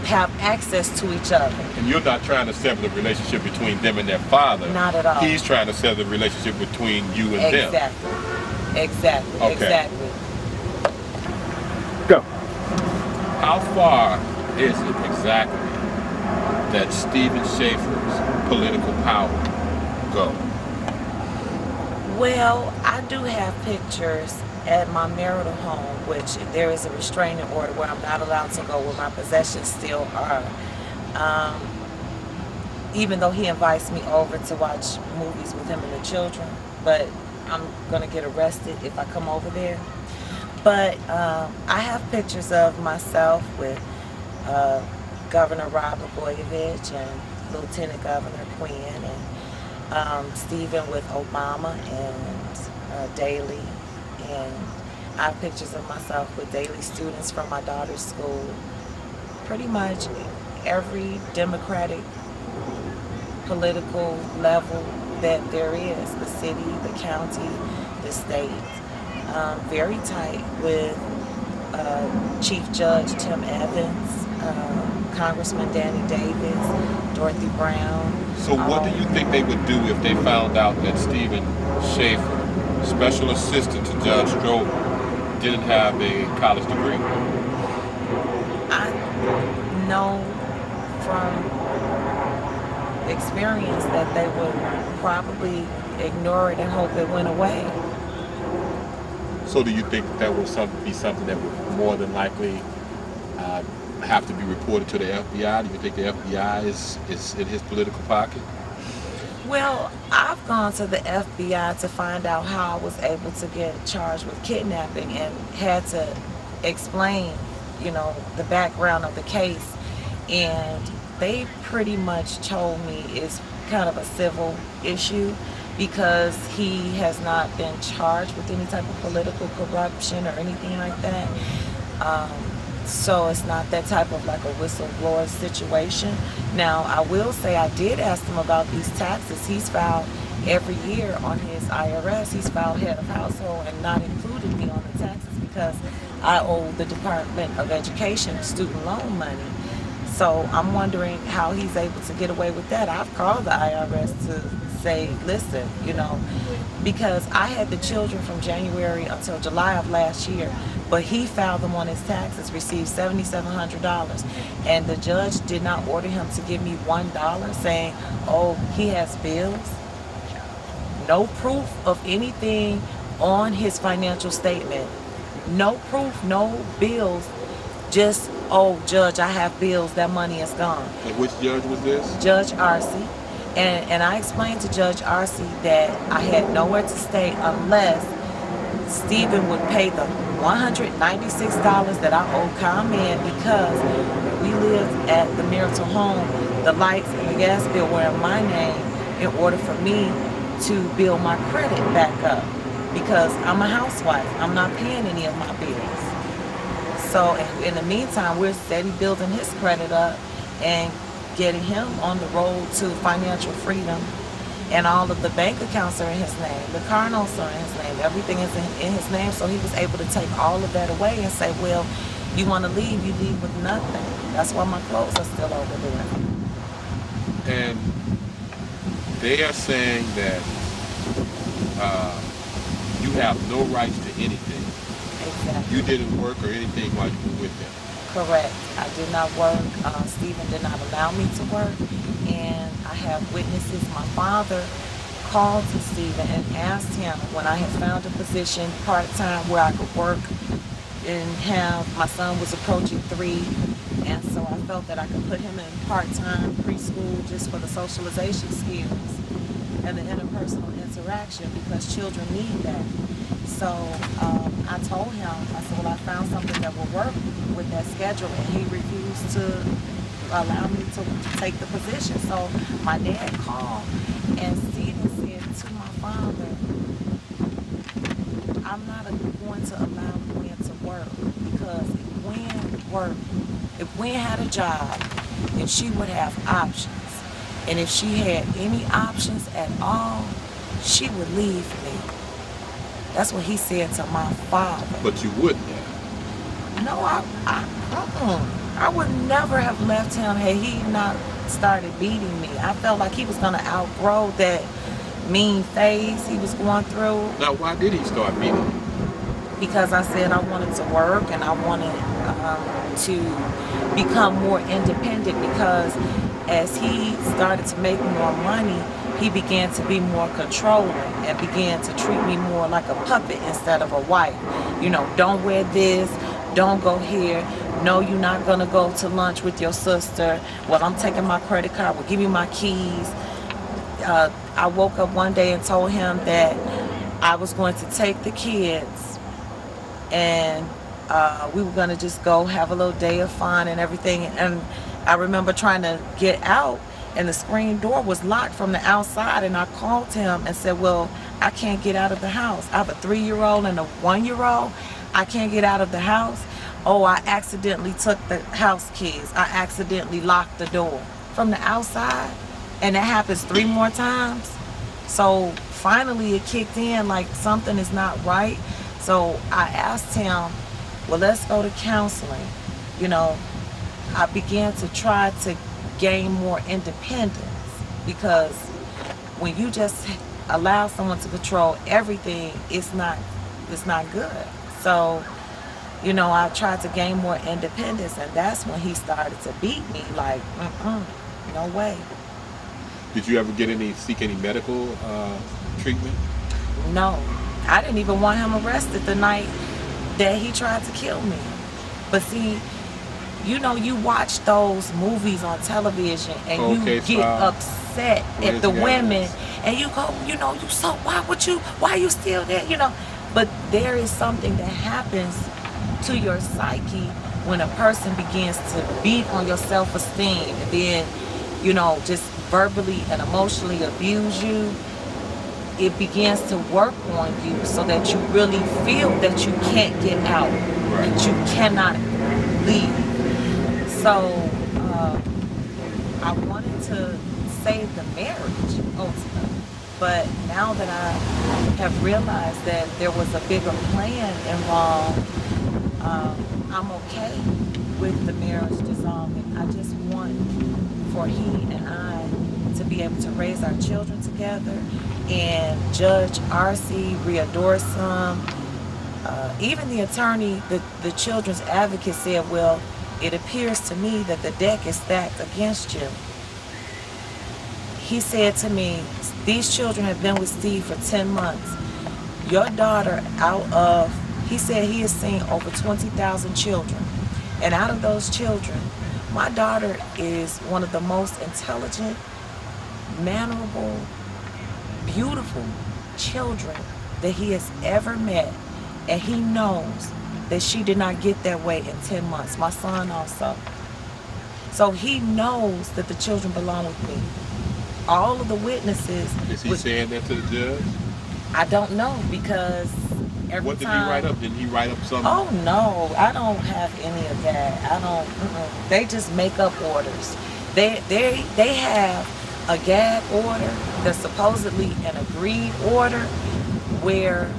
have access to each other. And you're not trying to sever the relationship between them and their father. Not at all. He's trying to sever the relationship between you and them. Exactly. Okay. Exactly. Go. How far is it exactly that Steven Schaefer's political power go? Well, I do have pictures at my marital home, which there is a restraining order where I'm not allowed to go, where my possessions still are. Even though he invites me over to watch movies with him and the children, but I'm gonna get arrested if I come over there. But I have pictures of myself with Governor Rod Blagojevich and Lieutenant Governor Quinn, and Stephen with Obama and Daley. And I have pictures of myself with Daley students from my daughter's school. Pretty much every Democratic political level that there is, the city, the county, the state. Very tight with Chief Judge Tim Evans, Congressman Danny Davis, Dorothy Brown. So what do you think they would do if they found out that Steven Schaefer, special assistant to Judge Strober, didn't have a college degree? I know from experience that they would probably ignore it and hope it went away. So do you think that would be something that would more than likely have to be reported to the FBI? Do you think the FBI is in his political pocket? Well, I've gone to the FBI to find out how I was able to get charged with kidnapping and had to explain, you know, the background of the case. And they pretty much told me it's kind of a civil issue because he has not been charged with any type of political corruption or anything like that. So it's not that type of like a whistleblower situation. Now, I will say I did ask him about these taxes. He's filed every year on his IRS. He's filed head of household and not included me on the taxes because I owe the Department of Education student loan money. So I'm wondering how he's able to get away with that. I've called the IRS to say, listen, you know, because I had the children from January until July of last year, but he filed them on his taxes, received $7,700, and the judge did not order him to give me $1 saying, oh, he has bills. No proof of anything on his financial statement. No proof, no bills, just, oh, Judge, I have bills, that money is gone. And which judge was this? Judge Arce. And I explained to Judge Arce that I had nowhere to stay unless Stephen would pay the $196 that I owe ComEd because we lived at the marital home. The lights and the gas bill were in my name in order for me to build my credit back up because I'm a housewife. I'm not paying any of my bills. So in the meantime, we're steady building his credit up and getting him on the road to financial freedom. And all of the bank accounts are in his name. The car notes are in his name. Everything is in his name. So he was able to take all of that away and say, well, you want to leave, you leave with nothing. That's why my clothes are still over there. And they are saying that you have no rights to anything. Exactly. You didn't work or anything while you were with them. Correct. I did not work. Stephen did not allow me to work. And I have witnesses. My father called to Stephen and asked him when I had found a position part-time where I could work and have, my son was approaching 3, and so I felt that I could put him in part-time preschool just for the socialization skills and the interpersonal interaction because children need that. So I told him, I said, well, I found something that will work with that schedule, and he refused to allow me to take the position. So my dad called, and Stephen said to my father, I'm not going to allow Gwen to work because if Gwen worked, if Gwen had a job, then she would have options. And if she had any options at all, she would leave me. That's what he said to my father. But you wouldn't have. No, I would never have left him had he not started beating me. I felt like he was gonna outgrow that mean phase he was going through. Now, why did he start beating you? Because I said I wanted to work and I wanted to become more independent, because as he started to make more money, he began to be more controlling and began to treat me more like a puppet instead of a wife. You know, don't wear this, don't go here, no, you're not gonna go to lunch with your sister. Well, I'm taking my credit card, well, give me my keys. I woke up one day and told him that I was going to take the kids and we were going to just go have a little day of fun and everything. And I remember trying to get out and the screen door was locked from the outside, and I called him and said, well, I can't get out of the house. I have a 3-year-old and a 1-year-old. I can't get out of the house. Oh, I accidentally took the house keys. I accidentally locked the door from the outside. And that happens 3 more times. So finally it kicked in, like something is not right. So I asked him, well, let's go to counseling. You know, I began to try to gain more independence, because when you just allow someone to control everything, it's not good. So, you know, I tried to gain more independence, and that's when he started to beat me like, no way. Did you ever seek any medical treatment? No, I didn't even want him arrested the night that he tried to kill me. But see, you know, you watch those movies on television and you get upset at the women, and you go, you know, why are you still there? You know, but there is something that happens to your psyche when a person begins to beat on your self-esteem and then, you know, just verbally and emotionally abuse you. It begins to work on you so that you really feel that you can't get out, that you cannot leave. So I wanted to save the marriage ultimately, but now that I have realized that there was a bigger plan involved, I'm okay with the marriage dissolving. I just want for he and I to be able to raise our children together. And Judge R.C. Riadorsum, even the attorney, the children's advocate said, well, it appears to me that the deck is stacked against you. He said to me, these children have been with Steve for 10 months. Your daughter, he said he has seen over 20,000 children. And out of those children, my daughter is one of the most intelligent, mannerable, beautiful children that he has ever met. And he knows that she did not get that way in 10 months. My son also. So he knows that the children belong with me. All of the witnesses. Is he saying that to the judge? I don't know, because what did he write up? Did he write up something? Oh no, I don't have any of that. I don't. They just make up orders. They have a gag order that's supposedly an agreed order, where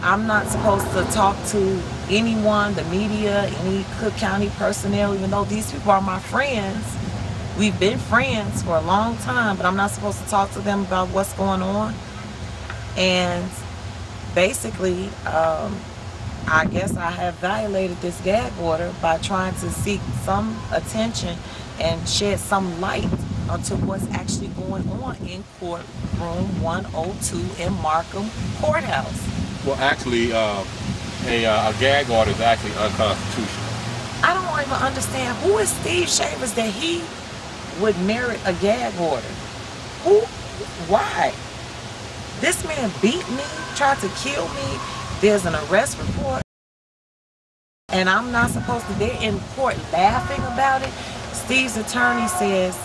I'm not supposed to talk to anyone, the media, any Cook County personnel, even though these people are my friends. We've been friends for a long time, but I'm not supposed to talk to them about what's going on. And basically, I guess I have violated this gag order by trying to seek some attention and shed some light onto what's actually going on in courtroom 102 in Markham Courthouse. Well, actually, a gag order is actually unconstitutional. I don't even understand, who is Steve Shavers that he would merit a gag order? Who? Why? This man beat me, tried to kill me. There's an arrest report, and I'm not supposed to. They're in court laughing about it. Steve's attorney says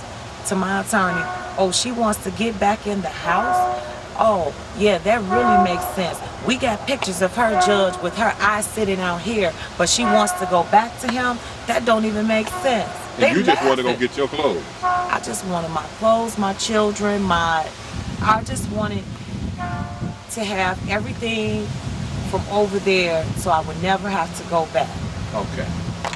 to my attorney, oh, she wants to get back in the house? Oh, yeah, that really makes sense. We got pictures of her, Judge, with her eyes sitting out here, but she wants to go back to him? That don't even make sense. And you just want to go get your clothes? I just wanted my clothes, my children, I just wanted to have everything from over there so I would never have to go back. Okay.